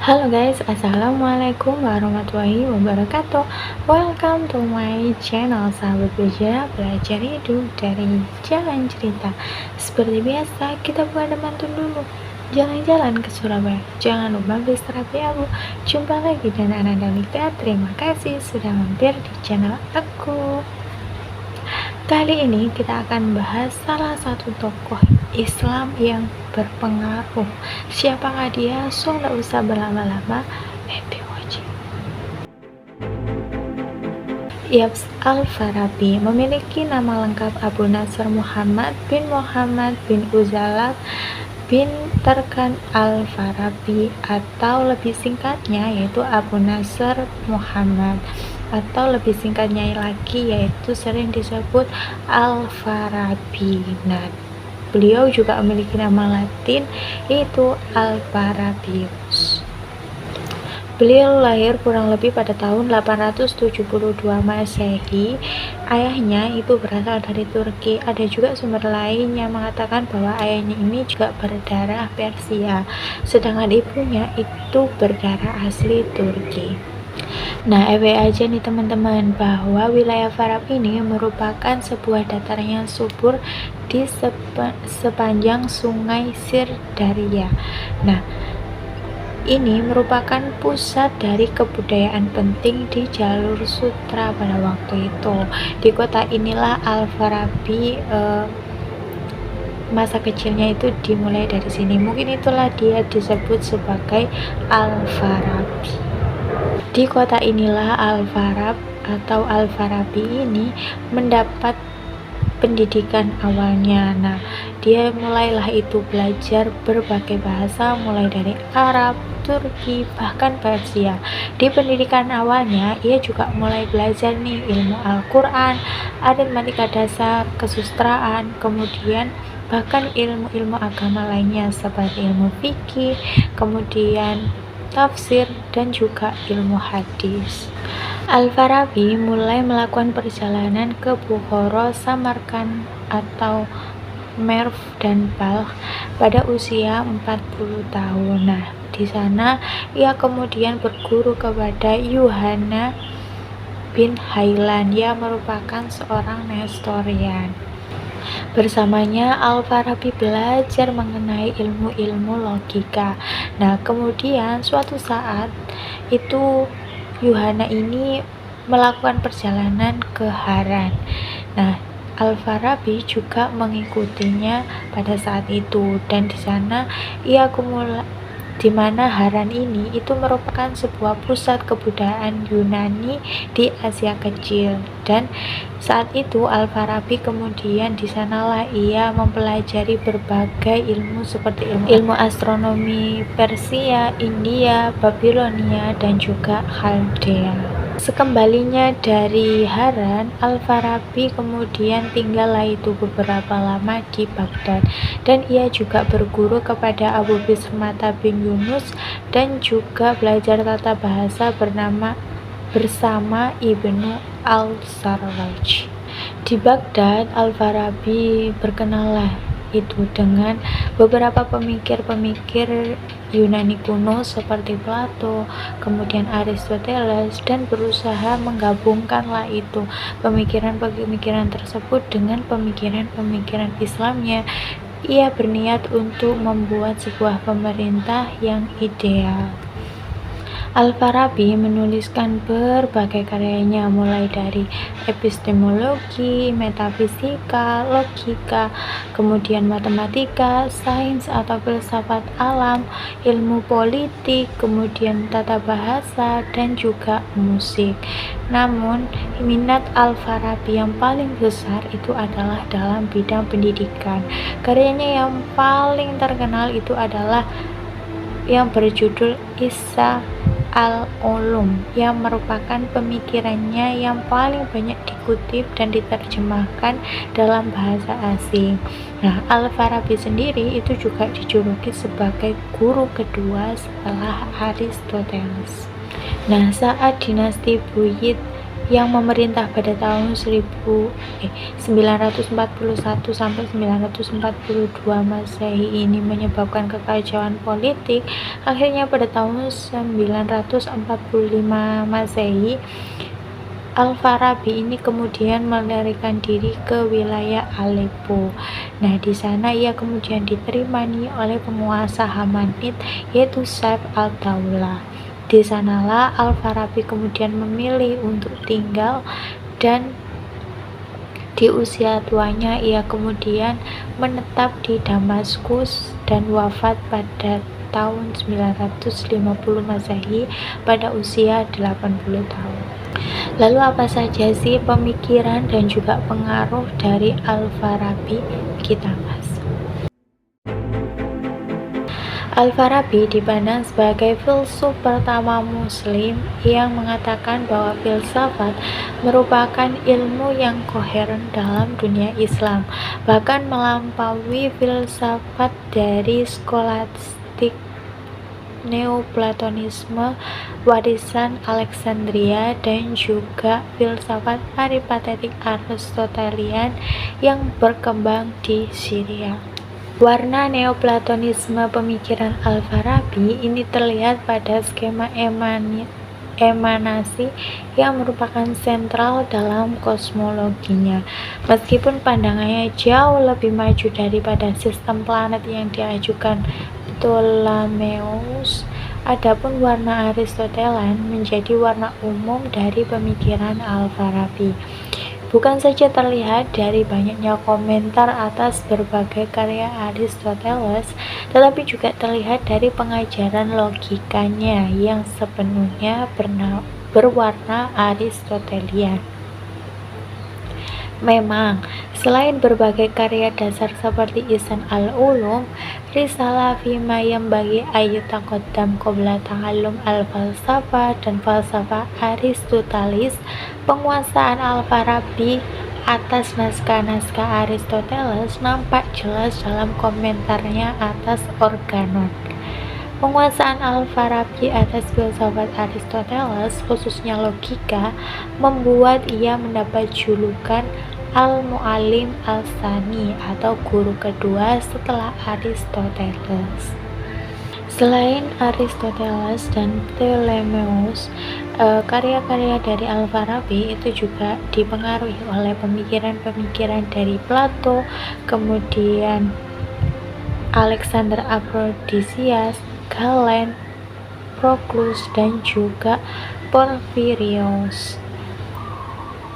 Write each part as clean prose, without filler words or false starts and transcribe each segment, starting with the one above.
Halo guys, assalamualaikum warahmatullahi wabarakatuh. Welcome to my channel Sahabat Beja Belajar Hidup dari Jalan Cerita. Seperti biasa, kita buat mantun dulu. Jalan-jalan ke Surabaya, jangan lupa beli terapi aku. Jumpa lagi dan Ananda Lika. Terima kasih sudah mampir di channel aku. Kali ini kita akan bahas salah satu tokoh Islam yang berpengaruh. Siapakah dia? So nggak usah berlama-lama, happy watching. Yaps Al-Farabi memiliki nama lengkap Abu Nasr Muhammad bin Uzalat bin Tarkan Al-Farabi, atau lebih singkatnya yaitu Abu Nasr Muhammad, atau lebih singkatnya lagi yaitu sering disebut Al-Farabi. Nah, beliau juga memiliki nama Latin yaitu Alfarabius. Beliau lahir kurang lebih pada tahun 872 Masehi. Ayahnya itu berasal dari Turki. Ada juga sumber lain yang mengatakan bahwa ayahnya ini juga berdarah Persia, sedangkan ibunya itu berdarah asli Turki. Nah, aja nih teman-teman, bahwa wilayah Farab ini merupakan sebuah dataran yang subur di sepanjang sungai Sirdaria. Nah, ini merupakan pusat dari kebudayaan penting di jalur sutra pada waktu itu. Di kota inilah Al-Farabi masa kecilnya itu dimulai dari sini. Mungkin itulah dia disebut sebagai Al-Farabi. Di kota inilah Al-Farab atau Al-Farabi ini mendapat pendidikan awalnya. Nah, dia mulailah itu belajar berbagai bahasa, mulai dari Arab, Turki, bahkan Persia. Di pendidikan awalnya, ia juga mulai belajar nih ilmu Al-Quran, aritmatika dasar, kesusastraan, kemudian bahkan ilmu-ilmu agama lainnya seperti ilmu fikih, kemudian tafsir, dan juga ilmu hadis. Al-Farabi mulai melakukan perjalanan ke Bukhara, Samarkand atau Merv dan Balkh pada usia 40 tahun. Nah, di sana ia kemudian berguru kepada Yuhana bin Haylan yang merupakan seorang Nestorian. Bersamanya Al-Farabi belajar mengenai ilmu-ilmu logika. Nah, kemudian suatu saat itu Yuhana ini melakukan perjalanan ke Haran. Nah, Al-Farabi juga mengikutinya pada saat itu, dan di sana di mana Haran ini itu merupakan sebuah pusat kebudayaan Yunani di Asia Kecil. Dan saat itu Al-Farabi kemudian di sanalah ia mempelajari berbagai ilmu seperti ilmu astronomi Persia, India, Babilonia, dan juga Khaldea. Sekembalinya dari Haran, Al-Farabi kemudian tinggallah itu beberapa lama di Baghdad, dan ia juga berguru kepada Abu Bisr Mata bin Yunus dan juga belajar tata bahasa bersama Ibnu Al-Sarraj. Di Baghdad, Al-Farabi berkenalah itu dengan beberapa pemikir-pemikir Yunani kuno seperti Plato, kemudian Aristoteles, dan berusaha menggabungkanlah itu pemikiran-pemikiran tersebut dengan pemikiran-pemikiran Islamnya. Ia berniat untuk membuat sebuah pemerintah yang ideal. Al-Farabi menuliskan berbagai karyanya mulai dari epistemologi, metafisika, logika, kemudian matematika, sains atau filsafat alam, ilmu politik, kemudian tata bahasa, dan juga musik. Namun, minat Al-Farabi yang paling besar itu adalah dalam bidang pendidikan. Karyanya yang paling terkenal itu adalah yang berjudul Ihya Al-Ulum, yang merupakan pemikirannya yang paling banyak dikutip dan diterjemahkan dalam bahasa asing. Nah, Al-Farabi sendiri itu juga dijuluki sebagai guru kedua setelah Aristoteles. Nah, saat dinasti Buyid yang memerintah pada tahun 941 sampai 942 Masehi ini menyebabkan kekacauan politik. Akhirnya pada tahun 945 Masehi, Al-Farabi ini kemudian melarikan diri ke wilayah Aleppo. Nah, di sana ia kemudian diterima nih oleh penguasa Hamadid, yaitu Saif al-Daulah. Di sanalah Al-Farabi kemudian memilih untuk tinggal, dan di usia tuanya ia kemudian menetap di Damaskus dan wafat pada tahun 950 Masehi pada usia 80 tahun. Lalu apa saja sih pemikiran dan juga pengaruh dari Al-Farabi? Kita bahas. Al-Farabi dipandang sebagai filsuf pertama Muslim yang mengatakan bahwa filsafat merupakan ilmu yang koheren dalam dunia Islam, bahkan melampaui filsafat dari skolastik Neoplatonisme warisan Alexandria dan juga filsafat peripatetik Aristotelian yang berkembang di Syria. Warna Neoplatonisme pemikiran Al-Farabi ini terlihat pada skema emanasi yang merupakan sentral dalam kosmologinya. Meskipun pandangannya jauh lebih maju daripada sistem planet yang diajukan Ptolemeus, adapun warna Aristotelian menjadi warna umum dari pemikiran Al-Farabi. Bukan saja terlihat dari banyaknya komentar atas berbagai karya Aristoteles, tetapi juga terlihat dari pengajaran logikanya yang sepenuhnya berwarna Aristotelian. Memang, selain berbagai karya dasar seperti Ihsan al-Ulum, Risalah Fima yang bagi Ayyutaqaddam Qabla Ta'allum al-Falsafah dan Falsafah Aristotelis, penguasaan Al-Farabi atas naskah-naskah Aristoteles nampak jelas dalam komentarnya atas Organon. Penguasaan Al-Farabi atas filsafat Aristoteles, khususnya logika, membuat ia mendapat julukan Al-Mu'allim Al-Tsani atau guru kedua setelah Aristoteles. Selain Aristoteles dan Ptolemeus, karya-karya dari Al-Farabi itu juga dipengaruhi oleh pemikiran-pemikiran dari Plato, kemudian Alexander Aphrodiseus, Galen, Proclus, dan juga Porphyrios.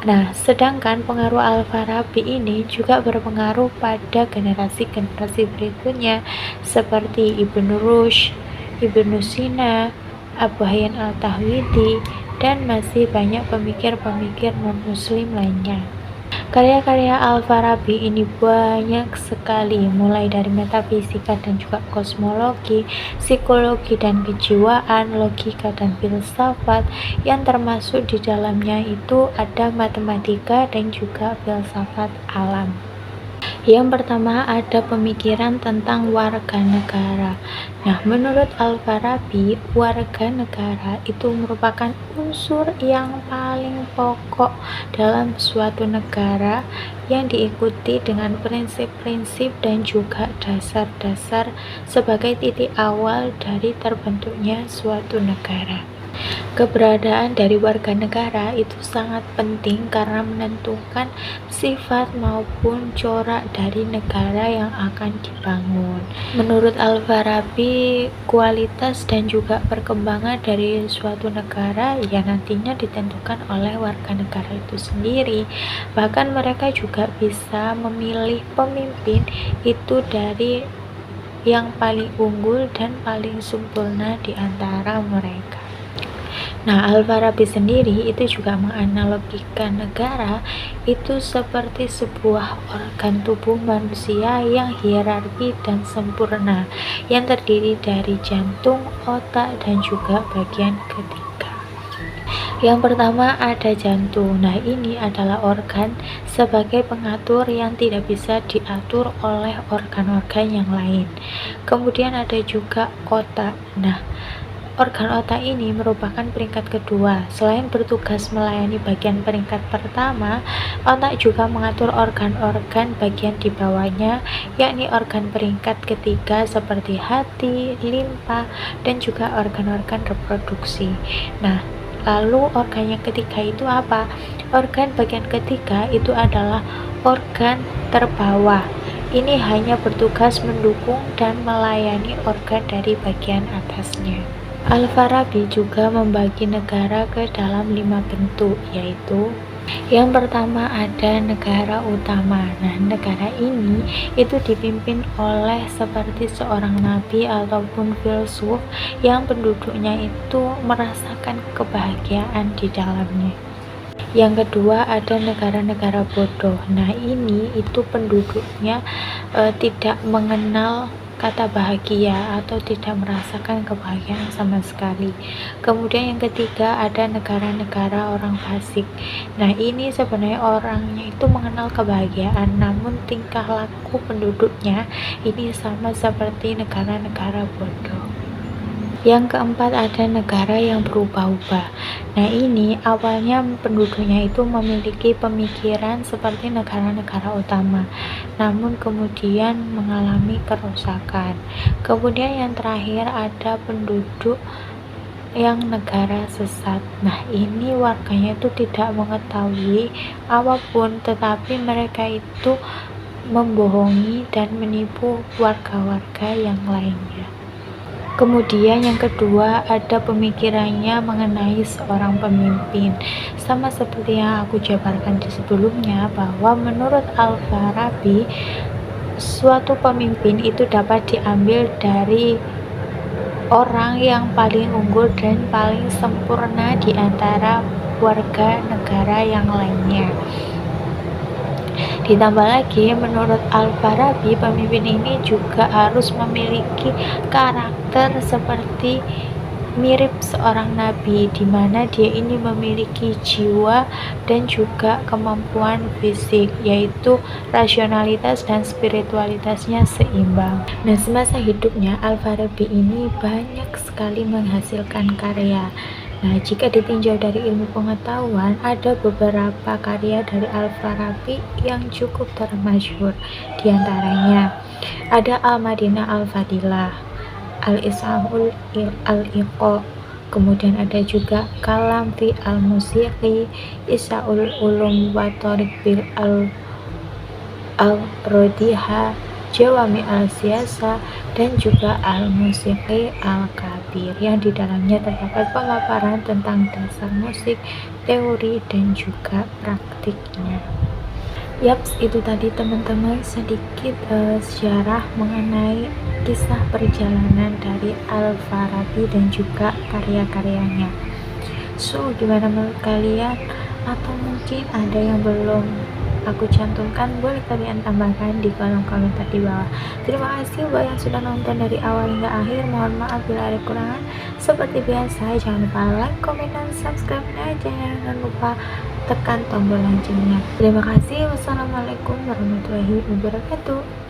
Nah, sedangkan pengaruh Al-Farabi ini juga berpengaruh pada generasi-generasi berikutnya seperti Ibn Rushd, Ibn Sina, Abu Hayyan al-Tahwidi, dan masih banyak pemikir-pemikir non-muslim lainnya. Karya-karya Al-Farabi ini banyak sekali, mulai dari metafisika dan juga kosmologi, psikologi dan kejiwaan, logika dan filsafat, yang termasuk di dalamnya itu ada matematika dan juga filsafat alam. Yang pertama ada pemikiran tentang warga negara. Nah, menurut Al-Farabi, warga negara itu merupakan unsur yang paling pokok dalam suatu negara yang diikuti dengan prinsip-prinsip dan juga dasar-dasar sebagai titik awal dari terbentuknya suatu negara. Keberadaan dari warga negara itu sangat penting karena menentukan sifat maupun corak dari negara yang akan dibangun. Menurut Al-Farabi, kualitas dan juga perkembangan dari suatu negara ya nantinya ditentukan oleh warga negara itu sendiri. Bahkan mereka juga bisa memilih pemimpin itu dari yang paling unggul dan paling sempurna di antara mereka. Nah, Al-Farabi sendiri itu juga menganalogikan negara itu seperti sebuah organ tubuh manusia yang hierarki dan sempurna, yang terdiri dari jantung, otak, dan juga bagian ketiga. Yang pertama ada jantung. Nah, ini adalah organ sebagai pengatur yang tidak bisa diatur oleh organ-organ yang lain. Kemudian ada juga otak. Nah, Organ otak ini merupakan peringkat kedua. Selain bertugas melayani bagian peringkat pertama, otak juga mengatur organ-organ bagian di bawahnya, yakni organ peringkat ketiga seperti hati, limpa, dan juga organ-organ reproduksi. Nah, lalu organ yang ketiga itu apa? Organ bagian ketiga itu adalah organ terbawah. Ini hanya bertugas mendukung dan melayani organ dari bagian atasnya. Al-Farabi juga membagi negara ke dalam 5 bentuk, yaitu yang pertama ada negara utama. Nah, negara ini itu dipimpin oleh seperti seorang nabi ataupun filsuf yang penduduknya itu merasakan kebahagiaan di dalamnya. Yang kedua ada negara-negara bodoh. Nah, ini itu penduduknya tidak mengenal kata bahagia atau tidak merasakan kebahagiaan sama sekali. Kemudian yang ketiga ada negara-negara orang fasik. Nah, ini sebenarnya orangnya itu mengenal kebahagiaan, namun tingkah laku penduduknya ini sama seperti negara-negara bodoh. Yang keempat ada negara yang berubah-ubah. Nah, ini awalnya penduduknya itu memiliki pemikiran seperti negara-negara utama, namun kemudian mengalami kerusakan. Kemudian yang terakhir ada penduduk yang negara sesat. Nah, ini warganya itu tidak mengetahui apapun, tetapi mereka itu membohongi dan menipu warga-warga yang lainnya. Kemudian yang kedua ada pemikirannya mengenai seorang pemimpin. Sama seperti yang aku jabarkan di sebelumnya, bahwa menurut Al-Farabi suatu pemimpin itu dapat diambil dari orang yang paling unggul dan paling sempurna di antara warga negara yang lainnya. Ditambah lagi, menurut Al-Farabi, pemimpin ini juga harus memiliki karakter seperti mirip seorang nabi, di mana dia ini memiliki jiwa dan juga kemampuan fisik, yaitu rasionalitas dan spiritualitasnya seimbang. Nah, semasa hidupnya Al-Farabi ini banyak sekali menghasilkan karya. Nah, jika ditinjau dari ilmu pengetahuan, ada beberapa karya dari Al-Farabi yang cukup termasyhur. Di antaranya ada Al-Madinah Al-Fadilah, Al-Is'aul Al-Iqa, kemudian ada juga Kalam fi Al-Musiqi, Isaul Ulum wa Tariq bil Al-Rodiha, Jawami Al-Siasa, dan juga Al-Musiqi Al-Kabir, yang di dalamnya terdapat pemaparan tentang dasar musik, teori, dan juga praktiknya. Yaps, itu tadi teman-teman sedikit sejarah mengenai kisah perjalanan dari Al-Farabi dan juga karya-karyanya. So, gimana menurut kalian? Atau mungkin ada yang belum aku cantumkan, boleh kalian tambahkan di kolom komentar di bawah. Terima kasih buat yang sudah nonton dari awal hingga akhir. Mohon maaf bila ada kekurangan. Seperti biasa, jangan lupa like, comment, dan subscribe, dan jangan lupa tekan tombol loncengnya. Terima kasih. Wassalamualaikum warahmatullahi wabarakatuh.